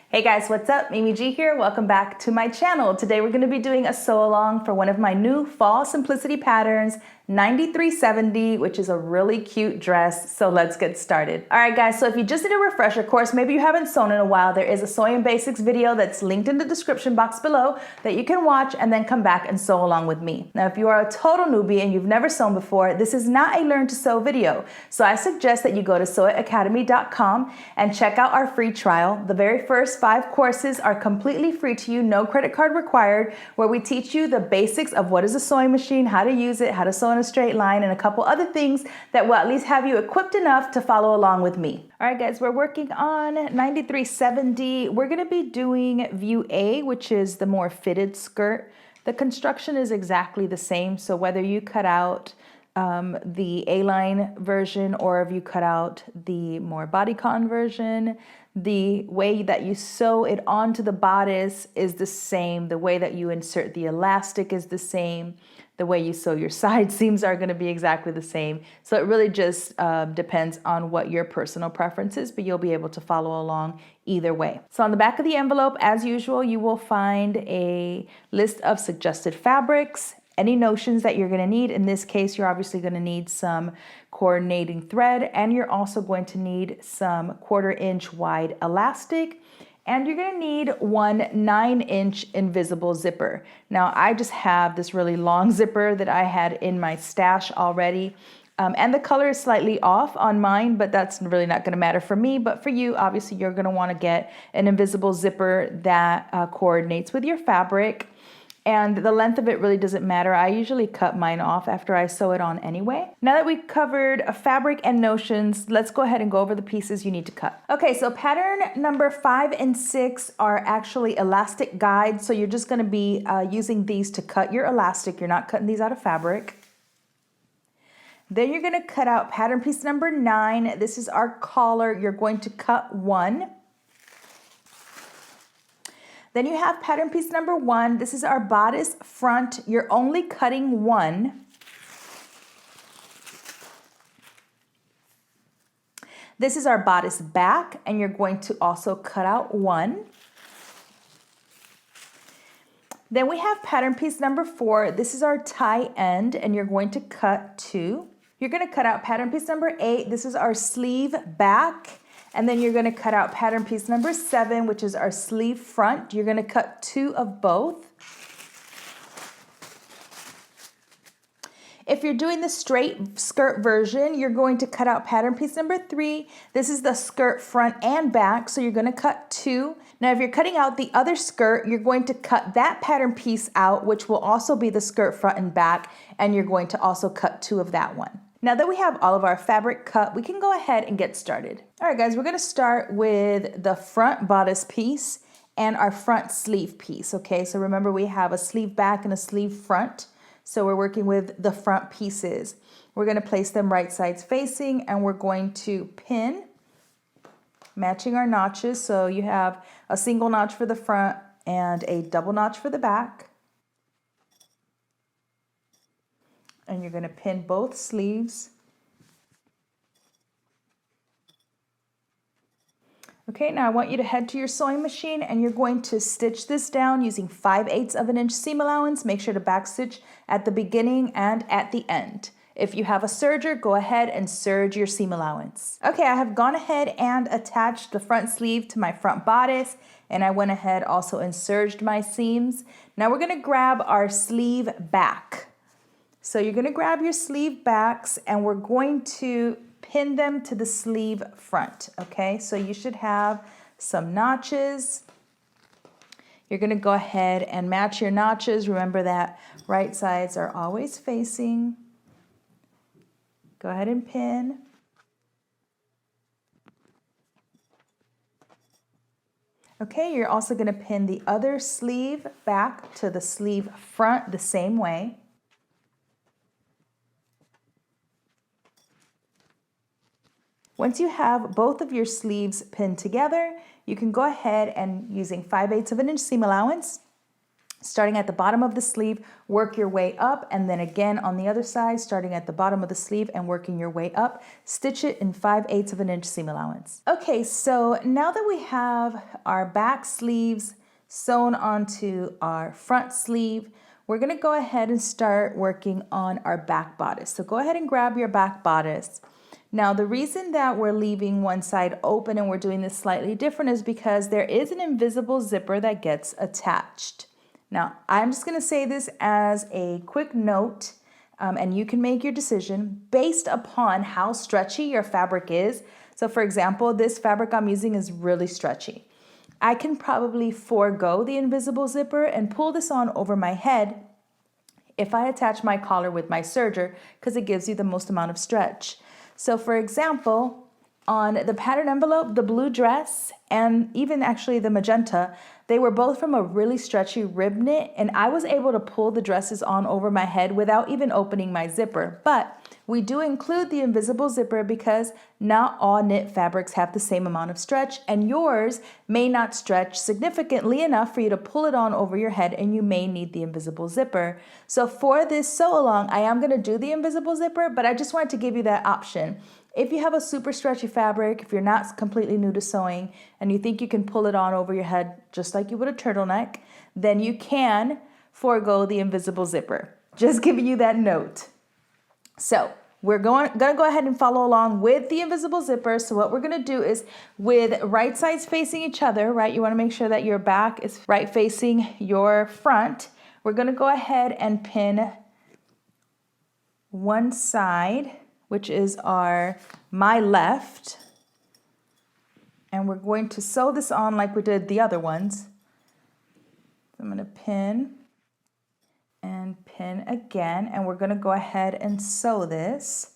Hey guys, what's up? Mimi G here. Welcome back to my channel. Today we're going to be doing a sew along for one of my new fall simplicity patterns, 9370, which is a really cute dress. So let's get started. All right guys, so if you just need a refresher course, maybe you haven't sewn in a while, there is a sewing basics video that's linked in the description box below that you can watch and then come back and sew along with me. Now, if you are a total newbie and you've never sewn before, this is not a learn to sew video. So I suggest that you go to sewitacademy.com and check out our free trial. The very first 5 courses are completely free to you, no credit card required, where we teach you the basics of what is a sewing machine, how to use it, how to sew in a straight line, and a couple other things that will at least have you equipped enough to follow along with me. All right guys, we're working on 9370. We're gonna be doing view A, which is the more fitted skirt. The construction is exactly the same, so whether you cut out the A-line version or if you cut out the more bodycon version, the way that you sew it onto the bodice is the same. The way that you insert the elastic is the same. The way you sew your side seams are going to be exactly the same. So it really just depends on what your personal preference is, but you'll be able to follow along either way. So on the back of the envelope, as usual, you will find a list of suggested fabrics, any notions that you're going to need. In this case, you're obviously going to need some coordinating thread, and you're also going to need some 1/4 inch wide elastic, and you're going to need one 9-inch invisible zipper. Now, I just have this really long zipper that I had in my stash already. And the color is slightly off on mine, but that's really not going to matter for me. But for you, obviously, you're going to want to get an invisible zipper that coordinates with your fabric. And the length of it really doesn't matter. I usually cut mine off after I sew it on anyway. Now that we've covered a fabric and notions, let's go ahead and go over the pieces you need to cut. Okay, so pattern number 5 and 6 are actually elastic guides. So you're just gonna be using these to cut your elastic. You're not cutting these out of fabric. Then you're gonna cut out pattern piece number 9. This is our collar. You're going to cut 1. Then you have pattern piece number 1. This is our bodice front. You're only cutting 1. This is our bodice back, and you're going to also cut out 1. Then we have pattern piece number 4. This is our tie end, and you're going to cut 2. You're going to cut out pattern piece number 8. This is our sleeve back. And then you're going to cut out pattern piece number 7, which is our sleeve front. You're going to cut 2 of both. If you're doing the straight skirt version, you're going to cut out pattern piece number 3. This is the skirt front and back, so you're going to cut 2. Now, if you're cutting out the other skirt, you're going to cut that pattern piece out, which will also be the skirt front and back, and you're going to also cut 2 of that one. Now that we have all of our fabric cut, we can go ahead and get started. All right, guys, we're gonna start with the front bodice piece and our front sleeve piece, okay? So remember, we have a sleeve back and a sleeve front. So we're working with the front pieces. We're gonna place them right sides facing, and we're going to pin, matching our notches. So you have a single notch for the front and a double notch for the back. And you're going to pin both sleeves. Okay, now I want you to head to your sewing machine, and you're going to stitch this down using 5/8 of an inch seam allowance. Make sure to back stitch at the beginning and at the end. If you have a serger, go ahead and serge your seam allowance. Okay, I have gone ahead and attached the front sleeve to my front bodice, and I went ahead also and serged my seams. Now we're going to grab our sleeve back. So you're going to grab your sleeve backs, and we're going to pin them to the sleeve front, okay? So you should have some notches. You're going to go ahead and match your notches. Remember that right sides are always facing. Go ahead and pin. Okay, you're also going to pin the other sleeve back to the sleeve front the same way. Once you have both of your sleeves pinned together, you can go ahead and, using 5/8 of an inch seam allowance, Starting at the bottom of the sleeve, work your way up, and then again on the other side, starting at the bottom of the sleeve and working your way up, stitch it in 5/8 of an inch seam allowance. Okay, so now that we have our back sleeves sewn onto our front sleeve, we're gonna go ahead and start working on our back bodice. So go ahead and grab your back bodice. Now, the reason that we're leaving one side open and we're doing this slightly different is because there is an invisible zipper that gets attached. Now, I'm just going to say this as a quick note, and you can make your decision based upon how stretchy your fabric is. So for example, this fabric I'm using is really stretchy. I can probably forego the invisible zipper and pull this on over my head if I attach my collar with my serger, because it gives you the most amount of stretch. So for example, on the pattern envelope, the blue dress, and even actually the magenta, they were both from a really stretchy rib knit, and I was able to pull the dresses on over my head without even opening my zipper. But we do include the invisible zipper because not all knit fabrics have the same amount of stretch, and yours may not stretch significantly enough for you to pull it on over your head, and you may need the invisible zipper. So for this sew along, I am going to do the invisible zipper, but I just wanted to give you that option. If you have a super stretchy fabric, if you're not completely new to sewing and you think you can pull it on over your head just like you would a turtleneck, then you can forego the invisible zipper. Just giving you that note. So we're gonna go ahead and follow along with the invisible zipper. So what we're gonna do is, with right sides facing each other, right? You wanna make sure that your back is right facing your front. We're gonna go ahead and pin one side, which is my left, and we're going to sew this on like we did the other ones. I'm going to pin and pin again, and we're going to go ahead and sew this.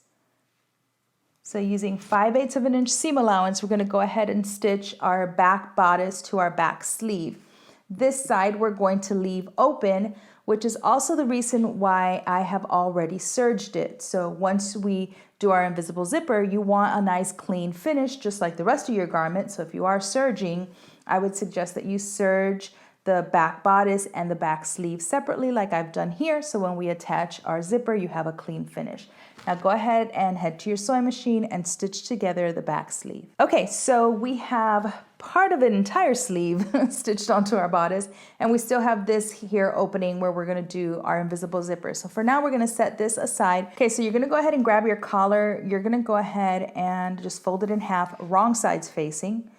So using 5/8 of an inch seam allowance, we're going to go ahead and stitch our back bodice to our back sleeve. This side we're going to leave open, which is also the reason why I have already serged it. So once we do our invisible zipper, you want a nice clean finish, just like the rest of your garment. So if you are serging, I would suggest that you serge the back bodice and the back sleeve separately, like I've done here. So when we attach our zipper, you have a clean finish. Now go ahead and head to your sewing machine and stitch together the back sleeve. Okay, so we have part of an entire sleeve stitched onto our bodice, and we still have this here opening where we're gonna do our invisible zipper. So for now, we're gonna set this aside. Okay, so you're gonna go ahead and grab your collar. You're gonna go ahead and just fold it in half, wrong sides facing.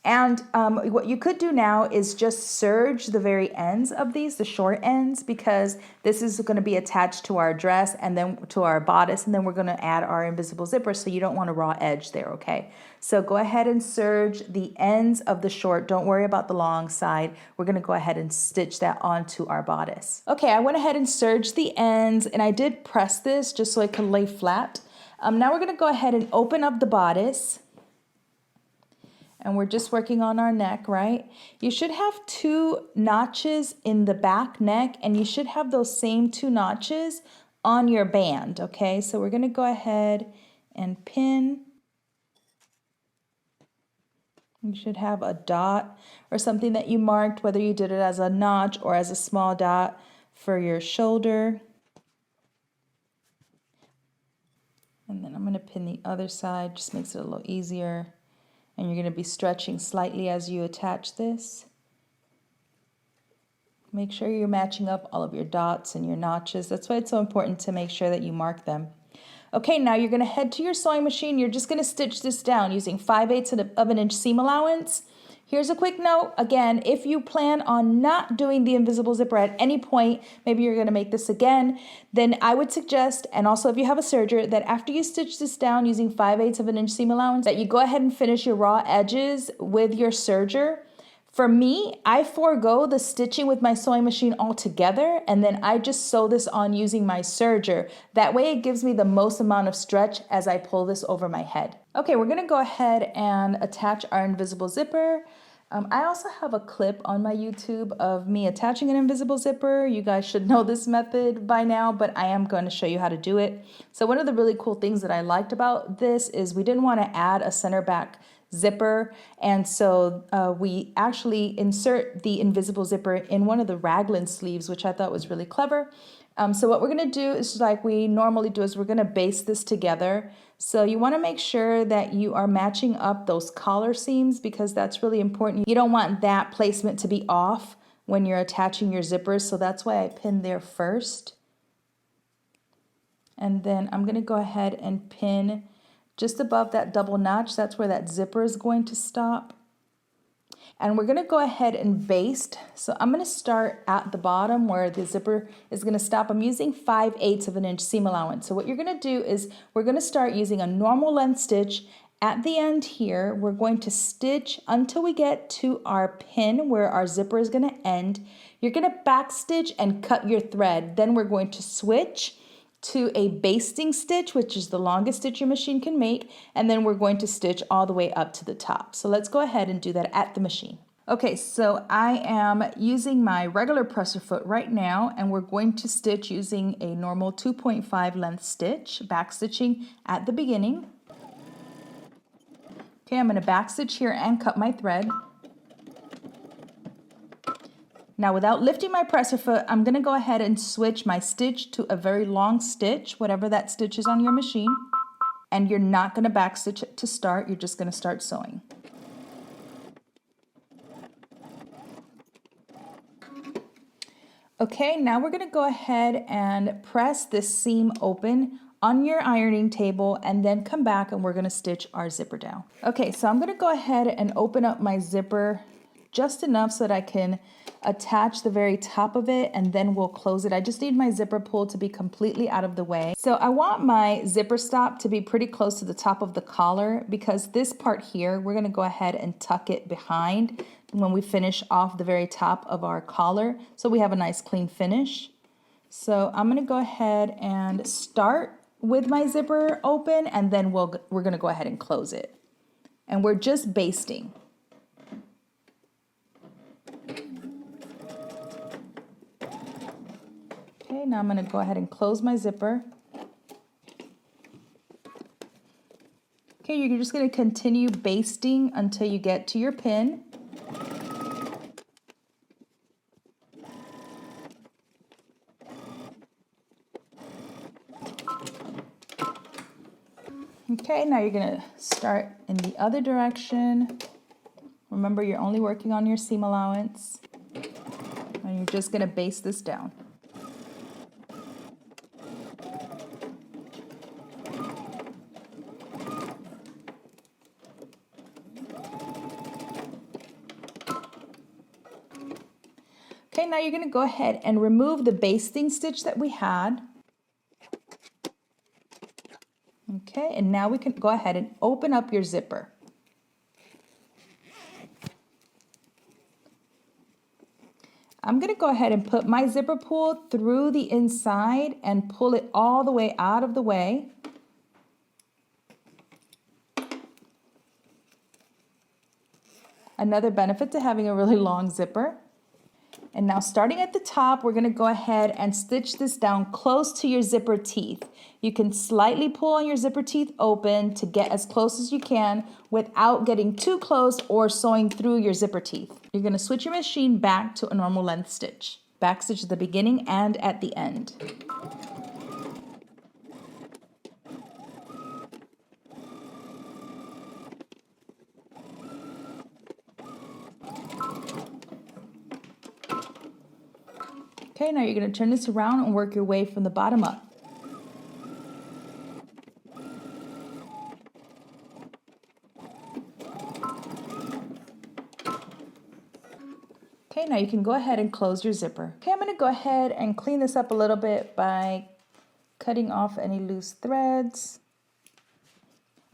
And what you could do now is just serge the very ends of these, the short ends, because this is going to be attached to our dress and then to our bodice, and then we're going to add our invisible zipper, so you don't want a raw edge there, okay? So go ahead and serge the ends of the short. Don't worry about the long side. We're going to go ahead and stitch that onto our bodice. Okay, I went ahead and serged the ends, and I did press this just so it could lay flat. Now we're going to go ahead and open up the bodice. And we're just working on our neck, right? You should have 2 notches in the back neck, and you should have those same 2 notches on your band, okay? So we're gonna go ahead and pin. You should have a dot or something that you marked, whether you did it as a notch or as a small dot for your shoulder. And then I'm gonna pin the other side, just makes it a little easier. And you're going to be stretching slightly as you attach this. Make sure you're matching up all of your dots and your notches. That's why it's so important to make sure that you mark them. Okay, now you're going to head to your sewing machine. You're just going to stitch this down using 5/8 of an inch seam allowance. Here's a quick note. Again, if you plan on not doing the invisible zipper at any point, maybe you're going to make this again, then I would suggest, and also if you have a serger, that after you stitch this down using 5/8 of an inch seam allowance, that you go ahead and finish your raw edges with your serger. For me, I forego the stitching with my sewing machine altogether, and then I just sew this on using my serger. That way it gives me the most amount of stretch as I pull this over my head. Okay, we're gonna go ahead and attach our invisible zipper. I also have a clip on my YouTube of me attaching an invisible zipper. You guys should know this method by now, but I am going to show you how to do it. So one of the really cool things that I liked about this is we didn't want to add a center back zipper. And so we actually insert the invisible zipper in one of the raglan sleeves, which I thought was really clever. So what we're gonna do is, like we normally do, is we're gonna baste this together. So you wanna make sure that you are matching up those collar seams, because that's really important. You don't want that placement to be off when you're attaching your zippers. So that's why I pinned there first. And then I'm gonna go ahead and pin just above that double notch. That's where that zipper is going to stop. And we're gonna go ahead and baste. So I'm gonna start at the bottom where the zipper is gonna stop. I'm using 5/8 of an inch seam allowance. So what you're gonna do is we're gonna start using a normal length stitch. At the end here, we're going to stitch until we get to our pin where our zipper is gonna end. You're gonna back stitch and cut your thread. Then we're going to switch to a basting stitch, which is the longest stitch your machine can make, and then we're going to stitch all the way up to the top. So let's go ahead and do that at the machine. Okay, so I am using my regular presser foot right now, and we're going to stitch using a normal 2.5 length stitch, back stitching at the beginning. Okay, I'm gonna back stitch here and cut my thread. Now, without lifting my presser foot, I'm gonna go ahead and switch my stitch to a very long stitch, whatever that stitch is on your machine. And you're not gonna back stitch it to start, you're just gonna start sewing. Okay, now we're gonna go ahead and press this seam open on your ironing table, and then come back and we're gonna stitch our zipper down. Okay, so I'm gonna go ahead and open up my zipper just enough so that I can attach the very top of it, and then we'll close it. I just need my zipper pull to be completely out of the way. So I want my zipper stop to be pretty close to the top of the collar, because this part here, we're gonna go ahead and tuck it behind when we finish off the very top of our collar, so we have a nice clean finish. So I'm gonna go ahead and start with my zipper open, and then we're gonna go ahead and close it. And we're just basting. Okay, now I'm going to go ahead and close my zipper. Okay, you're just going to continue basting until you get to your pin. Okay, now you're going to start in the other direction. Remember, you're only working on your seam allowance, and you're just going to baste this down. Okay, now you're going to go ahead and remove the basting stitch that we had. Okay, and now we can go ahead and open up your zipper. I'm going to go ahead and put my zipper pull through the inside and pull it all the way out of the way. Another benefit to having a really long zipper. And now, starting at the top, we're going to go ahead and stitch this down close to your zipper teeth. You can slightly pull on your zipper teeth open to get as close as you can without getting too close or sewing through your zipper teeth. You're going to switch your machine back to a normal length stitch. Back stitch at the beginning and at the end. Okay, now you're going to turn this around and work your way from the bottom up. Okay, now you can go ahead and close your zipper. Okay, I'm going to go ahead and clean this up a little bit by cutting off any loose threads.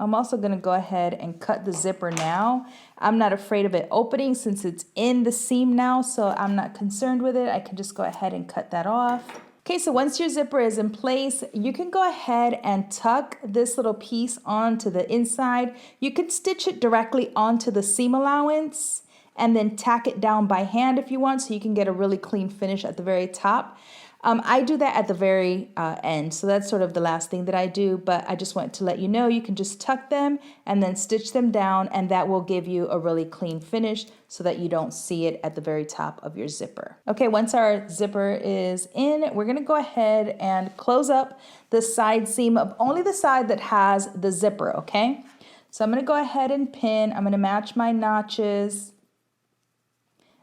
I'm also going to go ahead and cut the zipper now. I'm not afraid of it opening since it's in the seam now, so I'm not concerned with it. I can just go ahead and cut that off. Okay, so once your zipper is in place, you can go ahead and tuck this little piece onto the inside. You can stitch it directly onto the seam allowance and then tack it down by hand if you want, so you can get a really clean finish at the very top. I do that at the very end, so that's sort of the last thing that I do, but I just want to let you know you can just tuck them and then stitch them down, and that will give you a really clean finish so that you don't see it at the very top of your zipper. Okay, once our zipper is in, we're gonna go ahead and close up the side seam of only the side that has the zipper, okay? So I'm gonna go ahead and pin. I'm gonna match my notches.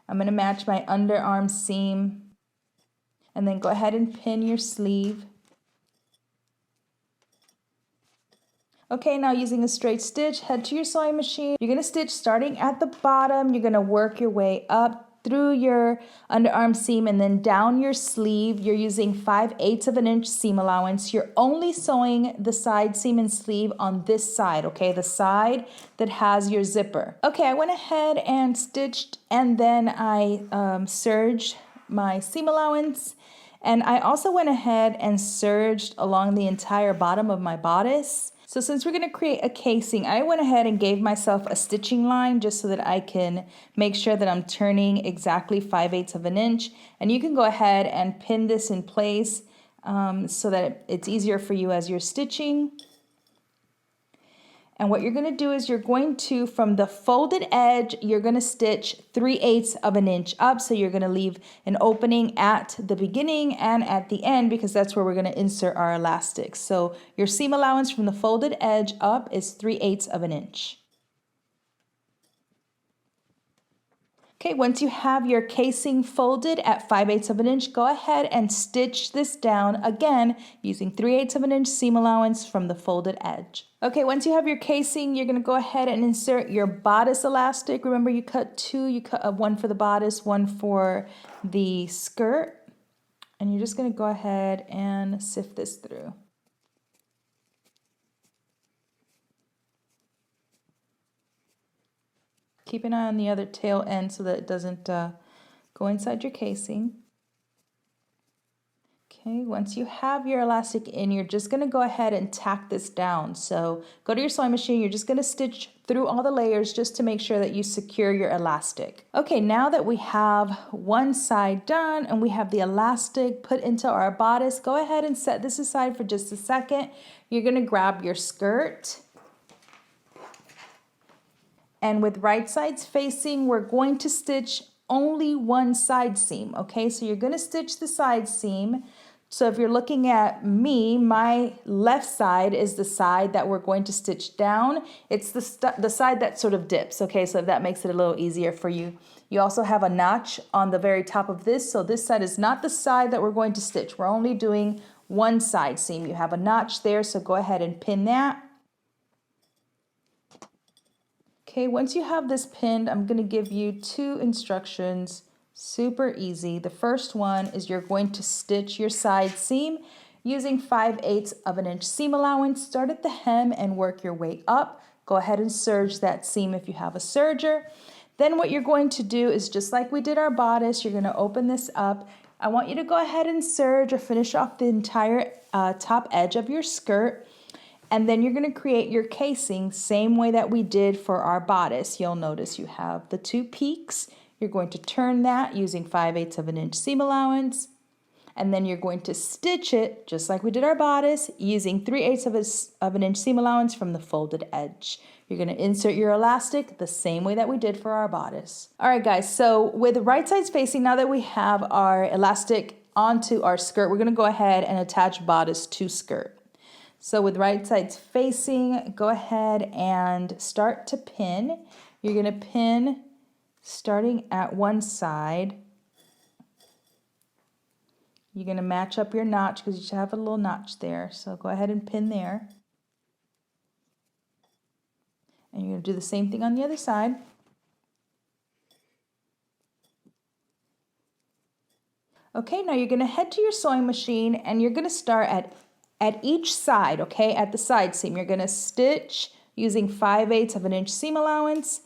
I'm gonna match my underarm seam. And then go ahead and pin your sleeve. Okay, now using a straight stitch, head to your sewing machine. You're gonna stitch starting at the bottom. You're gonna work your way up through your underarm seam and then down your sleeve. You're using 5/8 of an inch seam allowance. You're only sewing the side seam and sleeve on this side, okay? The side that has your zipper. Okay, I went ahead and stitched, and then I serged my seam allowance. And I also went ahead and serged along the entire bottom of my bodice. So since we're gonna create a casing, I went ahead and gave myself a stitching line just so that I can make sure that I'm turning exactly 5/8 of an inch. And you can go ahead and pin this in place so that it's easier for you as you're stitching. And what you're going to do is you're going to, from the folded edge, you're going to stitch 3/8 of an inch up. So you're going to leave an opening at the beginning and at the end because that's where we're going to insert our elastic. So your seam allowance from the folded edge up is 3/8 of an inch. Okay, once you have your casing folded at 5/8 of an inch, go ahead and stitch this down again using 3/8 of an inch seam allowance from the folded edge. Okay, once you have your casing, you're gonna go ahead and insert your bodice elastic. Remember, you cut two, you cut one for the bodice, one for the skirt. And you're just gonna go ahead and sift this through. Keep an eye on the other tail end so that it doesn't go inside your casing. Okay, once you have your elastic in, you're just going to go ahead and tack this down. So go to your sewing machine, you're just going to stitch through all the layers just to make sure that you secure your elastic. Okay, now that we have one side done and we have the elastic put into our bodice, go ahead and set this aside for just a second. You're going to grab your skirt. And with right sides facing, we're going to stitch only one side seam, okay? So you're gonna stitch the side seam. So if you're looking at me, my left side is the side that we're going to stitch down. It's the side that sort of dips, okay? So that makes it a little easier for you. You also have a notch on the very top of this. So this side is not the side that we're going to stitch. We're only doing one side seam. You have a notch there, so go ahead and pin that. Okay, once you have this pinned, I'm going to give you two instructions. Super easy. The first one is you're going to stitch your side seam using 5/8 of an inch seam allowance. Start at the hem and work your way up. Go ahead and serge that seam if you have a serger. Then what you're going to do is just like we did our bodice, you're going to open this up. I want you to go ahead and serge or finish off the entire top edge of your skirt. And then you're going to create your casing same way that we did for our bodice. You'll notice you have the two peaks. You're going to turn that using 5/8 of an inch seam allowance. And then you're going to stitch it just like we did our bodice using 3/8 of an inch seam allowance from the folded edge. You're going to insert your elastic the same way that we did for our bodice. All right, guys, so with right sides facing, now that we have our elastic onto our skirt, we're going to go ahead and attach bodice to skirt. So with right sides facing, go ahead and start to pin. You're going to pin starting at one side. You're going to match up your notch because you should have a little notch there. So go ahead and pin there. And you're going to do the same thing on the other side. Okay, now you're going to head to your sewing machine and you're going to start at each side, okay, at the side seam. You're going to stitch using 5/8 of an inch seam allowance.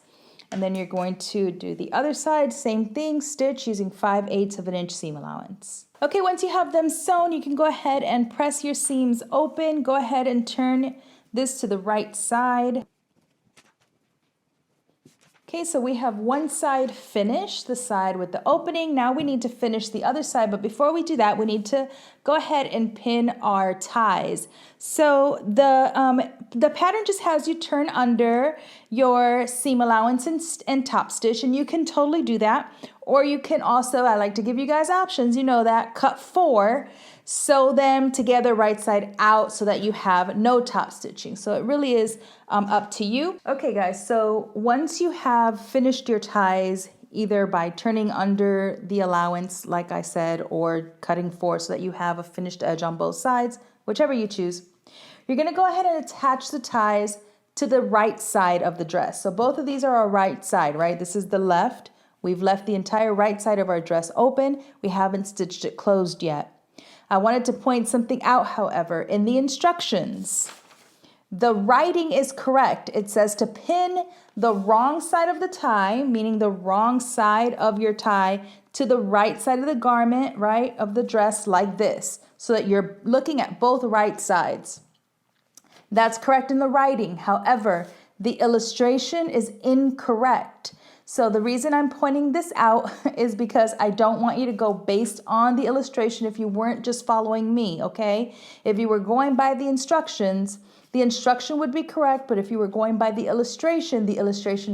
And then you're going to do the other side, same thing, stitch using 5/8 of an inch seam allowance. Okay, once you have them sewn, you can go ahead and press your seams open. Go ahead and turn this to the right side. Okay, so we have one side finished, the side with the opening. Now we need to finish the other side, but before we do that, we need to go ahead and pin our ties. So the pattern just has you turn under your seam allowance and top stitch, and you can totally do that. Or you can also, I like to give you guys options, you know that, cut 4, sew them together right side out so that you have no top stitching. So it really is up to you. Okay guys, so once you have finished your ties, either by turning under the allowance, like I said, or cutting 4 so that you have a finished edge on both sides, whichever you choose, you're gonna go ahead and attach the ties to the right side of the dress. So both of these are our right side, right? This is the left. We've left the entire right side of our dress open. We haven't stitched it closed yet. I wanted to point something out, however. In the instructions, the writing is correct. It says to pin the wrong side of the tie, meaning the wrong side of your tie, to the right side of the garment, right, of the dress like this, so that you're looking at both right sides. That's correct in the writing. However, the illustration is incorrect. So the reason I'm pointing this out is because I don't want you to go based on the illustration if you weren't just following me, okay? If you were going by the instructions, the instruction would be correct, but if you were going by the illustration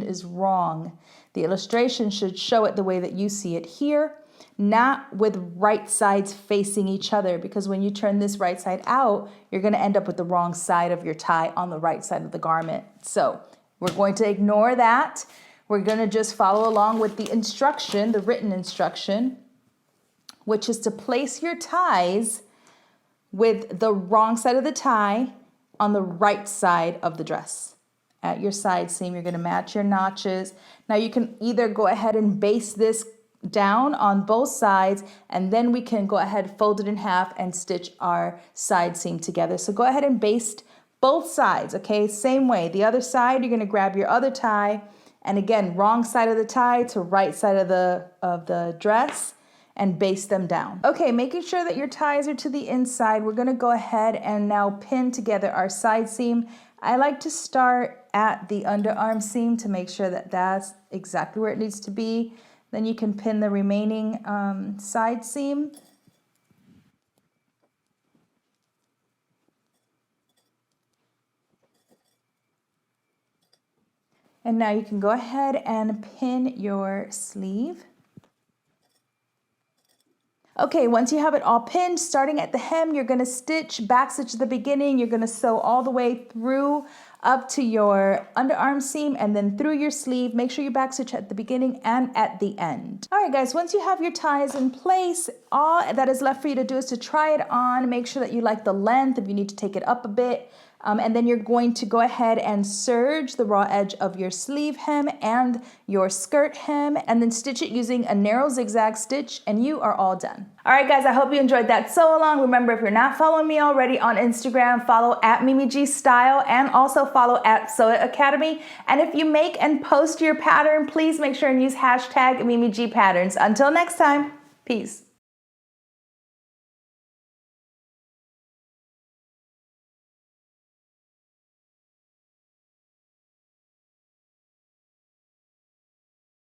is wrong. The illustration should show it the way that you see it here, not with right sides facing each other, because when you turn this right side out, you're gonna end up with the wrong side of your tie on the right side of the garment. So we're going to ignore that. We're going to just follow along with the instruction, the written instruction, which is to place your ties with the wrong side of the tie on the right side of the dress. At your side seam, you're going to match your notches. Now you can either go ahead and baste this down on both sides, and then we can go ahead, fold it in half, and stitch our side seam together. So go ahead and baste both sides, okay? Same way. The other side, you're going to grab your other tie, and again, wrong side of the tie to right side of the dress, and baste them down. Okay, making sure that your ties are to the inside, we're gonna go ahead and now pin together our side seam. I like to start at the underarm seam to make sure that that's exactly where it needs to be. Then you can pin the remaining side seam. And now you can go ahead and pin your sleeve. Okay, once you have it all pinned, starting at the hem, you're gonna back stitch at the beginning, you're gonna sew all the way through up to your underarm seam and then through your sleeve. Make sure you back stitch at the beginning and at the end. All right guys, once you have your ties in place, all that is left for you to do is to try it on. Make sure that you like the length, if you need to take it up a bit. And then you're going to go ahead and serge the raw edge of your sleeve hem and your skirt hem, and then stitch it using a narrow zigzag stitch, and you are all done. All right guys, I hope you enjoyed that sew along. Remember, if you're not following me already on Instagram, follow at Mimi G Style and also follow at Sew It Academy. And if you make and post your pattern, please make sure and use hashtag Mimi G Patterns. Until next time, peace.